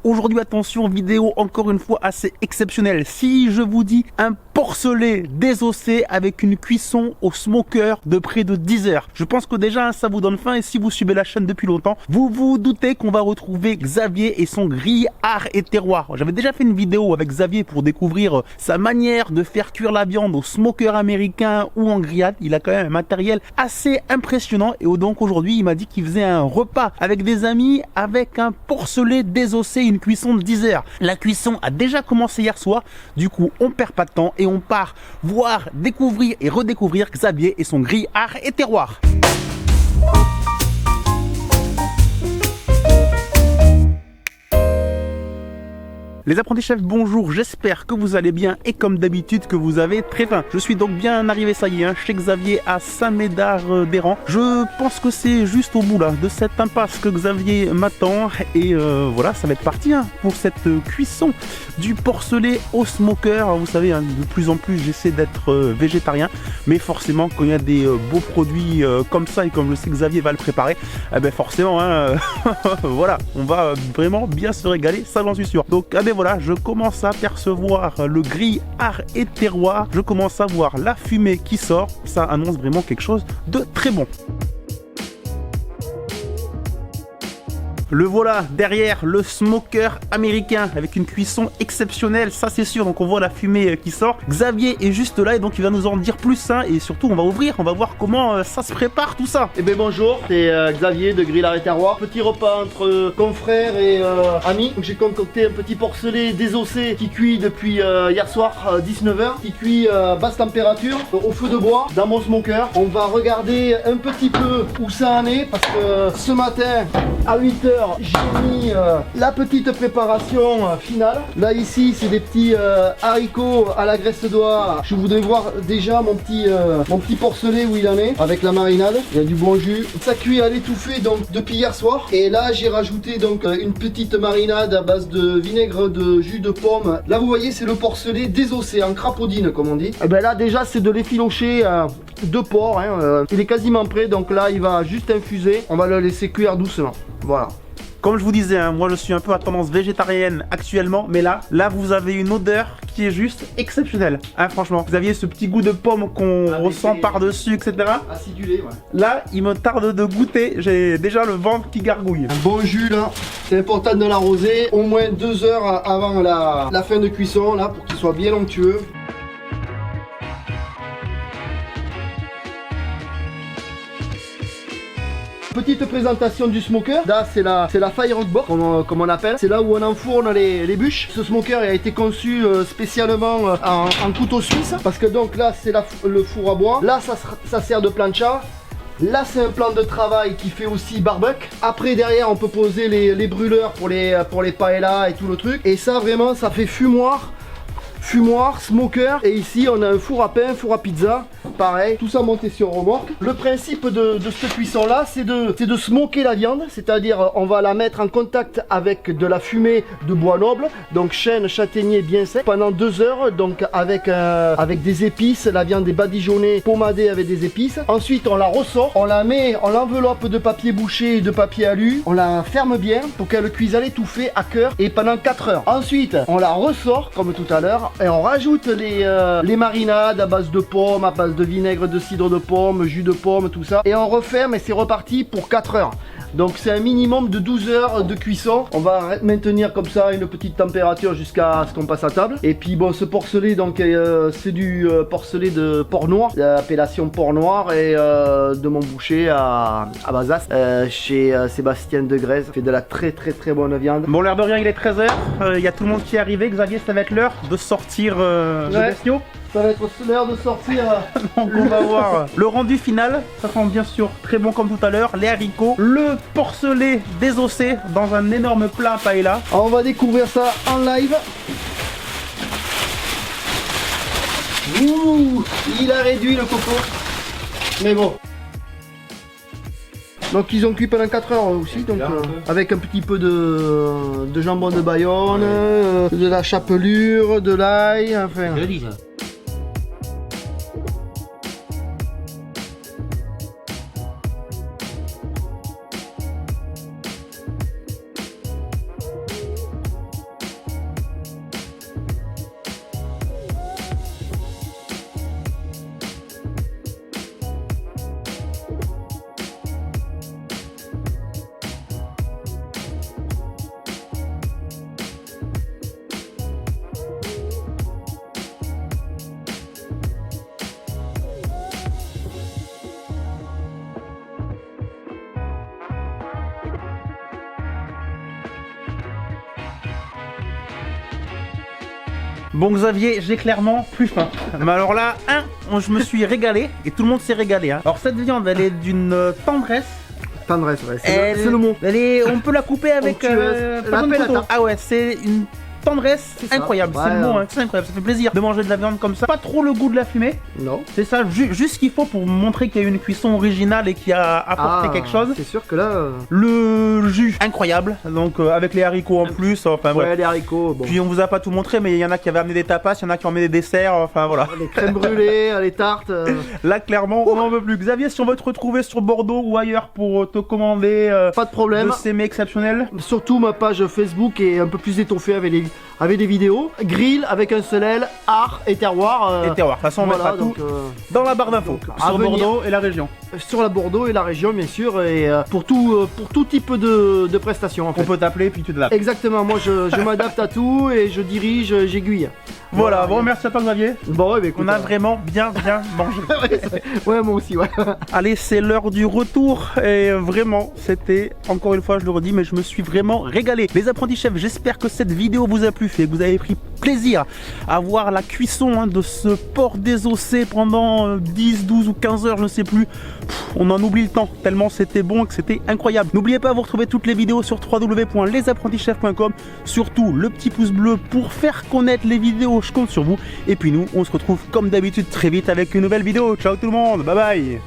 Aujourd'hui, attention, vidéo encore une fois assez exceptionnelle. Si je vous dis un porcelet désossé avec une cuisson au smoker de près de 10 heures, je pense que déjà ça vous donne faim, et si vous suivez la chaîne depuis longtemps, vous vous doutez qu'on va retrouver Xavier et son grille art et terroir. J'avais déjà fait une vidéo avec Xavier pour découvrir sa manière de faire cuire la viande au smoker américain ou en grillade. Il a quand même un matériel assez impressionnant, et donc aujourd'hui il m'a dit qu'il faisait un repas avec des amis avec un porcelet désossé, une cuisson de 10 heures. La cuisson a déjà commencé hier soir, du coup on perd pas de temps et on part voir, découvrir et redécouvrir Xavier et son grille art et terroir. Les apprentis chefs, bonjour, j'espère que vous allez bien et comme d'habitude que vous avez très faim. Je suis donc bien arrivé, ça y est, chez Xavier à Saint-Médard-d'Hérens. Je pense que c'est juste au bout là de cette impasse que Xavier m'attend et voilà, ça va être parti pour cette cuisson du porcelet au smoker. Vous savez, de plus en plus j'essaie d'être végétarien, mais forcément quand il y a des beaux produits comme ça et comme je sais que Xavier va le préparer, eh ben forcément, voilà, on va vraiment bien se régaler, ça j'en suis sûr. Donc voilà, je commence à percevoir le grille art et terroir, je commence à voir la fumée qui sort, ça annonce vraiment quelque chose de très bon. Le voilà derrière le smoker américain avec une cuisson exceptionnelle, ça c'est sûr, donc on voit la fumée qui sort. Xavier est juste là et donc il va nous en dire plus et surtout on va ouvrir, on va voir comment ça se prépare tout ça. Eh bien bonjour, c'est Xavier de Grille Art et Terroir. Petit repas entre confrères et amis. J'ai concocté un petit porcelet désossé qui cuit depuis hier soir 19h, qui cuit basse température au feu de bois dans mon smoker. On va regarder un petit peu où ça en est parce que ce matin à 8h j'ai mis la petite préparation finale. Là ici c'est des petits haricots à la graisse d'oie. Je voudrais voir déjà mon petit porcelet où il en est avec la marinade. Il y a du bon jus. Ça cuit à l'étouffée donc depuis hier soir. Et là j'ai rajouté donc une petite marinade à base de vinaigre de jus de pomme. Là vous voyez c'est le porcelet désossé en crapaudine comme on dit. Et ben là déjà c'est de l'effiloché de porc. Il est quasiment prêt donc là il va juste infuser. On va le laisser cuire doucement. Voilà. Comme je vous disais, moi je suis un peu à tendance végétarienne actuellement, mais là vous avez une odeur qui est juste exceptionnelle. Franchement, vous aviez ce petit goût de pomme qu'on ressent par-dessus, etc. Acidulé, ouais. Là, il me tarde de goûter, j'ai déjà le ventre qui gargouille. Un bon jus là, c'est important de l'arroser au moins 2 heures avant la fin de cuisson là pour qu'il soit bien onctueux. Petite présentation du smoker. Là c'est la firebox comme on appelle. C'est là où on enfourne les bûches. Ce smoker a été conçu spécialement en couteau suisse. Parce que donc là c'est le four à bois. Là ça sert de plancha. Là c'est un plan de travail qui fait aussi barbecue. Après derrière on peut poser les brûleurs pour les paellas et tout le truc. Et ça vraiment ça fait fumoir, smoker. Et ici on a un four à pain, four à pizza. Pareil, tout ça monté sur remorque. Le principe de cette cuisson là c'est de smoker la viande. C'est-à-dire on va la mettre en contact avec de la fumée de bois noble. Donc chêne, châtaignier bien sec. Pendant 2 heures donc avec des épices. La viande est badigeonnée, pommadée avec des épices. Ensuite on la ressort. On la met en enveloppe de papier bouché et de papier alu. On la ferme bien pour qu'elle cuise à l'étouffée à cœur et pendant 4 heures. Ensuite on la ressort comme tout à l'heure. Et on rajoute les marinades à base de pommes, à base de vinaigre de cidre de pomme, jus de pomme, tout ça. Et on referme et c'est reparti pour 4 heures. Donc c'est un minimum de 12 heures de cuisson. On va maintenir comme ça une petite température jusqu'à ce qu'on passe à table. Et puis bon, ce porcelet donc c'est du porcelet de porc noir, l'appellation porc noir et de mon boucher à Bazas chez Sébastien de Grèze. Fait de la très bonne viande. Bon, l'air de rien, il est 13h. Il y a tout le monde qui est arrivé. Xavier, ça va être l'heure de sortir le bestiau. Ça va être l'heure de sortir. Donc on va voir le rendu final. Ça sent bien sûr très bon comme tout à l'heure. Les haricots, le porcelet désossé dans un énorme plat paella. On va découvrir ça en live. Ouh, il a réduit le coco. Mais bon. Donc ils ont cuit pendant 4 heures aussi, donc avec un petit peu de jambon de Bayonne, de la chapelure, de l'ail, enfin. Joli ça. Bon Xavier, j'ai clairement plus faim. Mais alors là, je me suis régalé et tout le monde s'est régalé. Hein. Alors cette viande, elle est d'une tendresse. Tendresse, ouais, c'est le mot. On peut la couper avec la couteau. Ah ouais, c'est une tendresse incroyable, c'est le mot, hein, c'est incroyable, ça fait plaisir de manger de la viande comme ça. Pas trop le goût de la fumée. Non. C'est ça, juste ce qu'il faut pour montrer qu'il y a eu une cuisson originale et qu'il a apporté quelque chose. C'est sûr que là. Le jus, incroyable, donc avec les haricots en plus, enfin bref. Ouais, les haricots, bon. Puis on vous a pas tout montré, mais il y en a qui avaient amené des tapas, il y en a qui ont amené des desserts, enfin voilà. Les crèmes brûlées, les tartes. Là, clairement, on n'en veut plus. Xavier, si on veut te retrouver sur Bordeaux ou ailleurs pour te commander pas de problème. de ces mets exceptionnels. Surtout ma page Facebook est un peu plus étoffée avec des vidéos. Grill avec un seul L, art et terroir. Et terroir, de toute façon, on mettra tout dans la barre d'infos. Sur Bordeaux et la région. Sur la Bordeaux et la région, bien sûr, et pour tout type de prestations. En fait. On peut t'appeler, puis tu te l'as. Exactement, moi je m'adapte à tout et je dirige, j'aiguille. Voilà, bon, merci à toi Xavier. Bon, ouais, bah, écoute, on a vraiment bien mangé. Ouais, moi aussi, ouais. Allez, c'est l'heure du retour et vraiment, c'était, encore une fois, je le redis, mais je me suis vraiment régalé. Les apprentis chefs, j'espère que cette vidéo vous a plu et que vous avez pris plaisir à voir la cuisson de ce porc désossé pendant 10, 12 ou 15 heures, je ne sais plus. On en oublie le temps, tellement c'était bon et que c'était incroyable. N'oubliez pas, vous retrouvez toutes les vidéos sur www.lesapprentischefs.com. Surtout, le petit pouce bleu pour faire connaître les vidéos, je compte sur vous. Et puis nous, on se retrouve comme d'habitude très vite avec une nouvelle vidéo. Ciao tout le monde, bye bye.